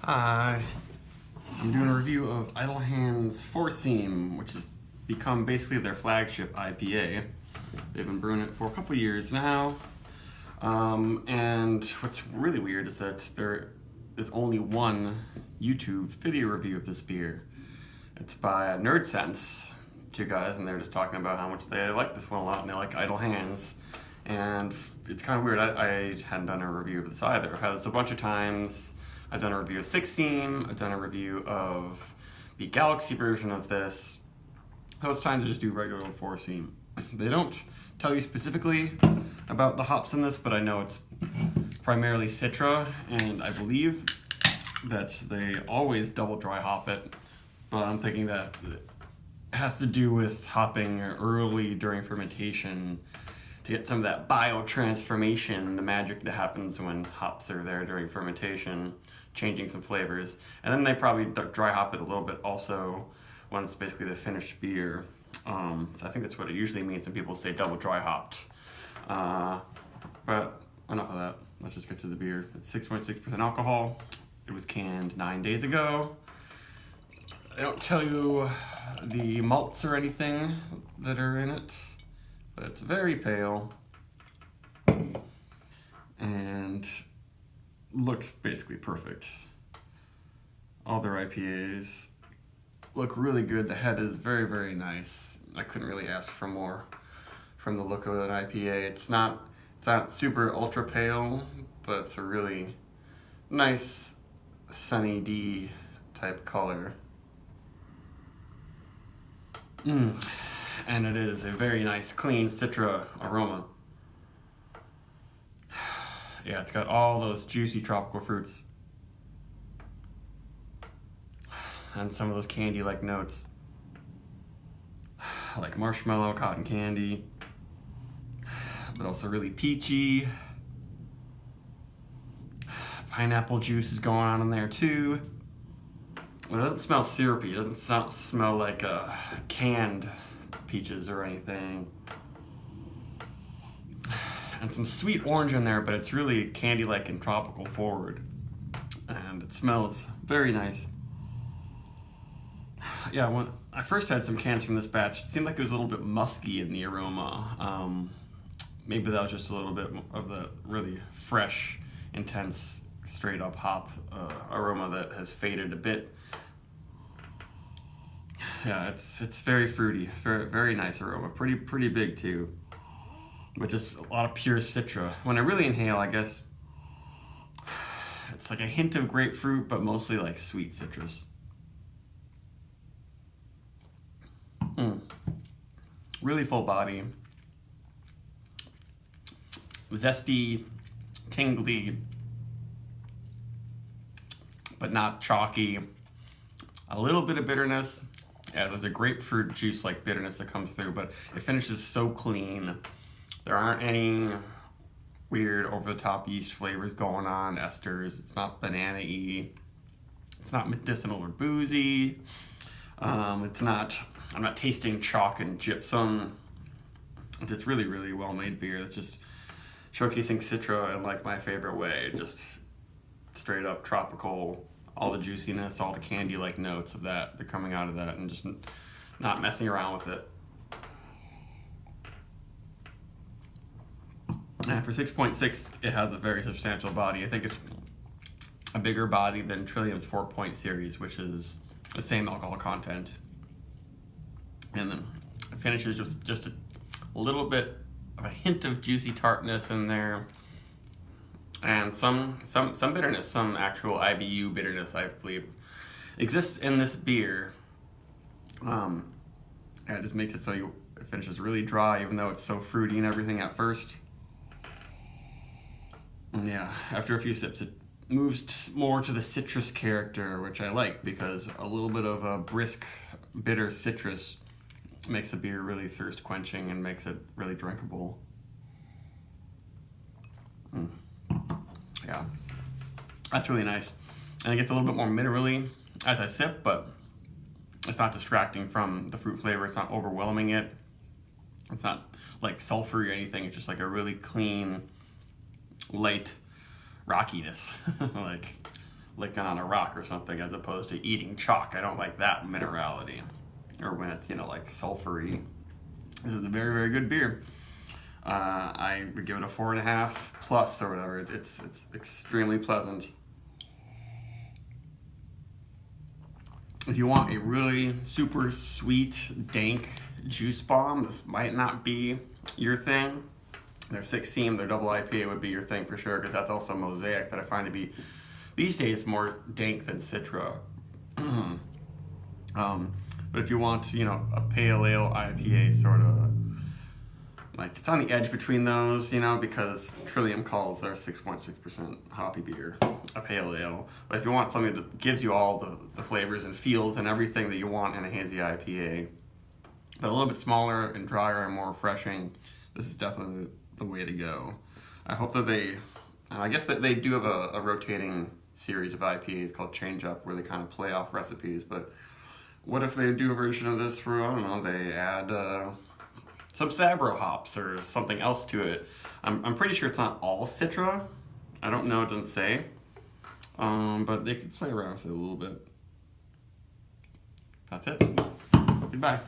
Hi, I'm doing a review of Idle Hands Four Seam, which has become basically their flagship IPA. They've been brewing it for a couple years now. And what's really weird is that there is only one YouTube video review of this beer. It's by Nerd Sense, two guys, and they're just talking about how much they like this one a lot and they like Idle Hands. And it's kind of weird, I hadn't done a review of this either. I've had this a bunch of times. I've done a review of 16, I've done a review of the Galaxy version of this. So it's time to just do regular old Four Seam. They don't tell you specifically about the hops in this, but I know it's primarily Citra, and I believe that they always double dry hop it, but I'm thinking that it has to do with hopping early during fermentation to get some of that biotransformation, the magic that happens when hops are there during fermentation, changing some flavors. And then they probably dry hop it a little bit also when it's basically the finished beer. So I think that's what it usually means when people say double dry hopped. But enough of that. Let's just get to the beer. It's 6.6% alcohol. It was canned 9 days ago. I don't tell you the malts or anything that are in it, but it's very pale and looks basically perfect. All their IPAs look really good. The head is very, very nice. I couldn't really ask for more from the look of an IPA. It's not super ultra pale, but it's a really nice Sunny D type color. And it is a very nice, clean Citra aroma. Yeah, it's got all those juicy tropical fruits and some of those candy-like notes, like marshmallow, cotton candy, but also really peachy. Pineapple juice is going on in there too. It doesn't smell syrupy. It doesn't smell like canned peaches or anything. And some sweet orange in there, but it's really candy-like and tropical forward. And it smells very nice. Yeah, when I first had some cans from this batch, it seemed like it was a little bit musky in the aroma. Maybe that was just a little bit of the really fresh, intense, straight-up hop aroma that has faded a bit. Yeah, it's very fruity, very, very nice aroma. Pretty big too, but just a lot of pure Citra. When I really inhale, I guess it's like a hint of grapefruit, but mostly like sweet citrus. Really full body, zesty, tingly, but not chalky. A little bit of bitterness. Yeah, there's a grapefruit juice like bitterness that comes through, but it finishes so clean. There aren't any weird over-the-top yeast flavors going on, esters. It's not banana-y. It's not medicinal or boozy. I'm not tasting chalk and gypsum. It's just really, really well-made beer. It's just showcasing Citra in like my favorite way. Just straight up tropical, all the juiciness, all the candy-like notes of that, they're coming out of that, and just not messing around with it. And for 6.6, it has a very substantial body. I think it's a bigger body than Trillium's 4-point series, which is the same alcohol content. And then it finishes with just a little bit of a hint of juicy tartness in there. And some bitterness, some actual IBU bitterness, I believe, exists in this beer. And it just makes it so it finishes really dry, even though it's so fruity and everything at first. And yeah, after a few sips, it moves more to the citrus character, which I like, because a little bit of a brisk, bitter citrus makes the beer really thirst quenching and makes it really drinkable. Yeah, that's really nice. And it gets a little bit more minerally as I sip, but it's not distracting from the fruit flavor. It's not overwhelming it. It's not like sulfur or anything. It's just like a really clean, light rockiness. Like licking on a rock or something, as opposed to eating chalk. I don't like that minerality, or when it's, you know, like sulfury. This is a very, very good beer. I would give it a 4.5 plus or whatever. It's extremely pleasant. If you want a really super sweet, dank juice bomb, this might not be your thing. Their 6 their double IPA would be your thing for sure, because that's also Mosaic, that I find to be, these days, more dank than Citra. But if you want, you know, a pale ale IPA sort of, like, it's on the edge between those, you know, because Trillium calls their 6.6% hoppy beer a pale ale. But if you want something that gives you all the flavors and feels and everything that you want in a hazy IPA, but a little bit smaller and drier and more refreshing, this is definitely the way to go. I hope that I guess that they do have a rotating series of IPAs called Change Up, where they kind of play off recipes, but what if they do a version of this where, I don't know, they add some Sabro hops or something else to it. I'm pretty sure it's not all Citra. I don't know, it doesn't say. But they could play around with it a little bit. That's it. Goodbye.